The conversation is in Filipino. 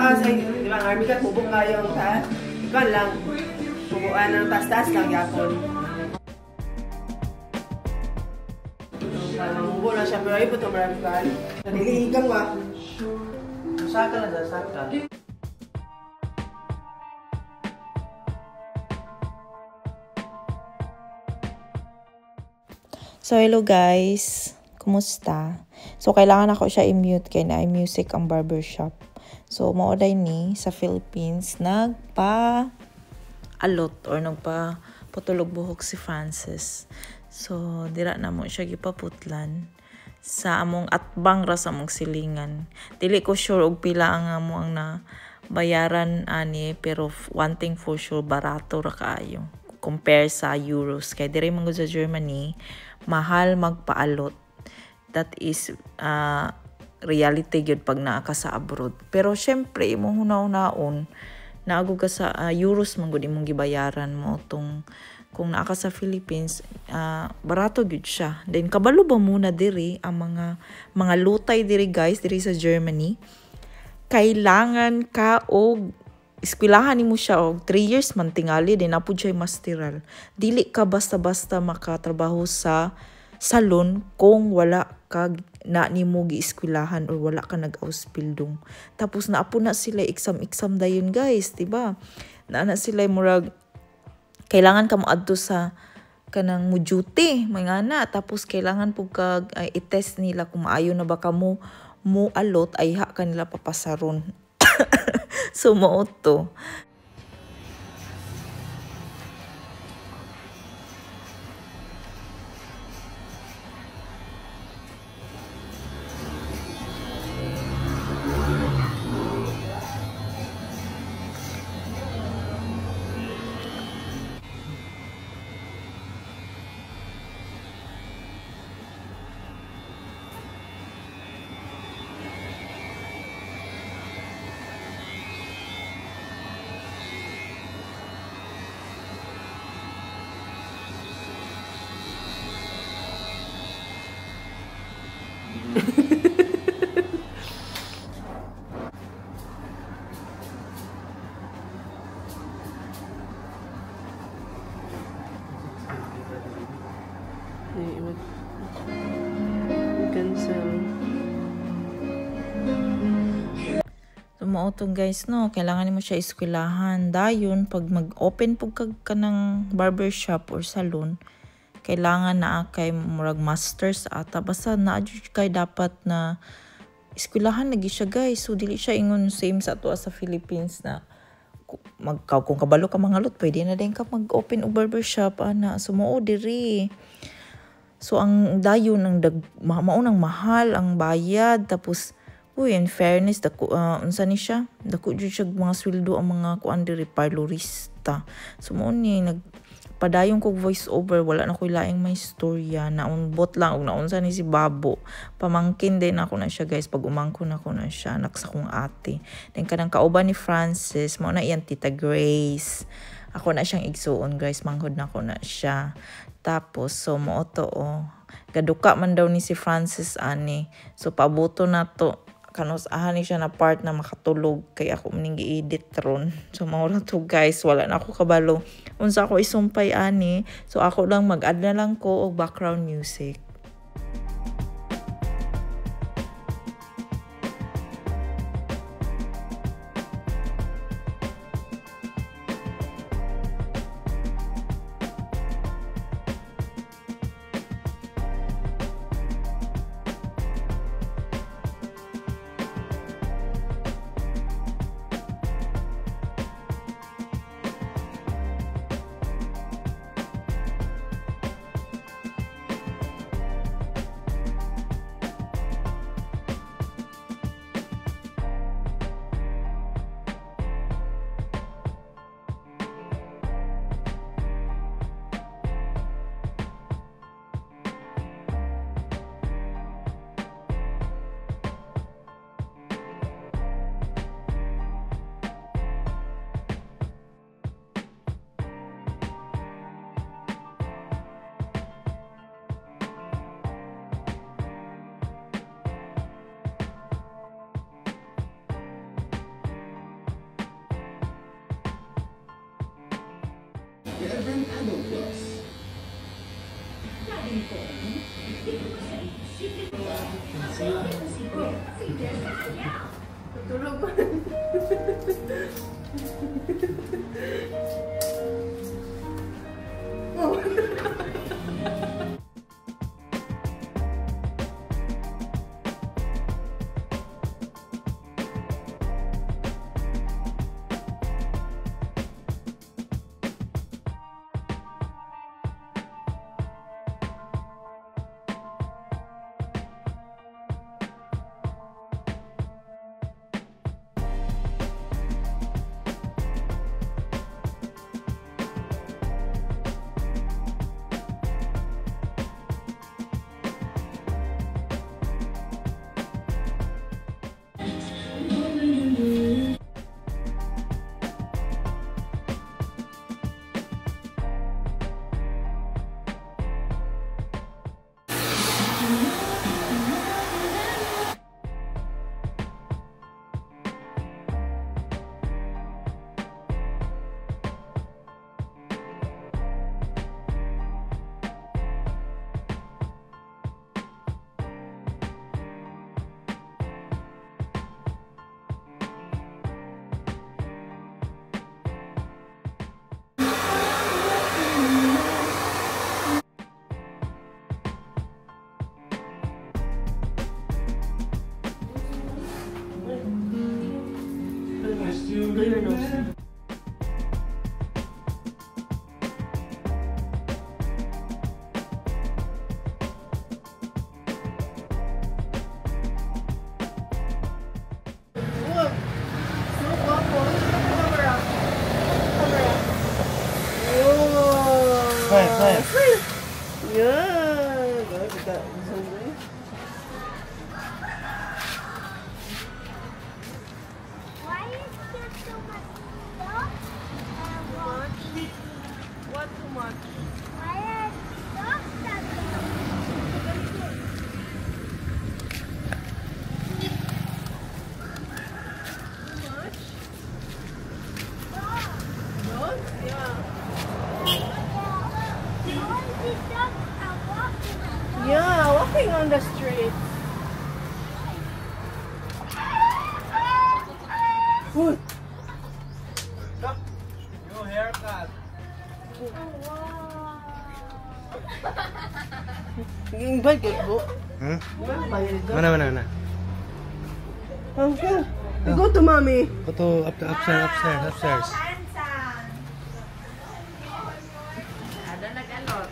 Sa di ba, army ka, bubong kayo sa ikan lang. Bubuan ng tas-tas lang yapon. Bubo na siya, pero ay po ito marami ka. Nalilihigang ba? Saka na saka. So, hello guys. Kumusta? So, kailangan ako siya i-mute kaya na music ang barbershop. So, mauday ni sa Philippines nagpa-alot or nagpa-putulog buhok si Francis. So, dira na mo siya gipaputlan sa among atbang ra sa among silingan. Dili ko sure og pila ang amo ang na bayaran ani, pero one thing for sure, barato ra kaayo compare sa euros. Kay dire man sa Germany, mahal magpaalot. That is reality gyud pag naa ka sa abroad. Pero syempre imong hunaw-naon naagog ka sa euros man gud imong gibayaran mo tong kung naa ka sa Philippines, barato gyud siya. Then kabalo ba muna diri ang mga lutay diri guys diri sa Germany. Kailangan ka og eskwelahan nimo siya og 3 years man tingali din apud siya masteral. Dili ka basta-basta makatrabaho sa salon kung wala ka na nimo gieskwelahan or wala ka nag-auspildong. Tapos naapo na sila exam dayon guys, diba? Na sila murag kailangan ka moadto sa kanang mo duty mga na, tapos kailangan pug kag i-test nila kung maayo na ba kamo mo alot ay ha kanila papasaron. So mao to. So mao to guys no, kailangan nimo siya eskwelahan. Dayon pag mag-open pug kag kanang barbershop or salon, kailangan naa kay murag masters ata, basta naa jud kay dapat na eskwelahan lagi siya guys. So dili siya ingon same sa ato sa Philippines na kung kabalo ka mangalot pwede na din ka mag-open og barbershop ana. So mao diri. So ang dayon ang maunang mahal ang bayad, tapos in fairness dako unsa ni siya, dako jud siya mga sweldo ang mga kuan diri parlorista. So mo ni nagpadayon kog voice over, wala na koy laing may istorya, naunbot lang og naunsa ni si Babo. Pamangkin din ako na siya guys, pag umangkon ako na siya anak sa kong ate. Then kanang kauban ni Francis mao na iyang tita Grace. Ako na siyang igsuon guys, manghod na ko na siya. Tapos so mo to gaduka man daw ni si Francis ani. So pabuto na to kanos ahani siya na part na makatulog kay ako maning gi-edit ron. So mao ra to guys, wala na ako kabalo unsa ako isumpay ani. So ako lang mag-add na lang ko og background music. Tutulog pa. Yeah, good. Got something. Why is there so much stuff? What too much? Why are dogs at the Dogs? Yeah. Yeah, walking on the street. Uy. New haircut. Invite ka po. Huh? Bayad ka. Mana. Okay. We go to mommy. Go to upstairs. Ada nag-alot.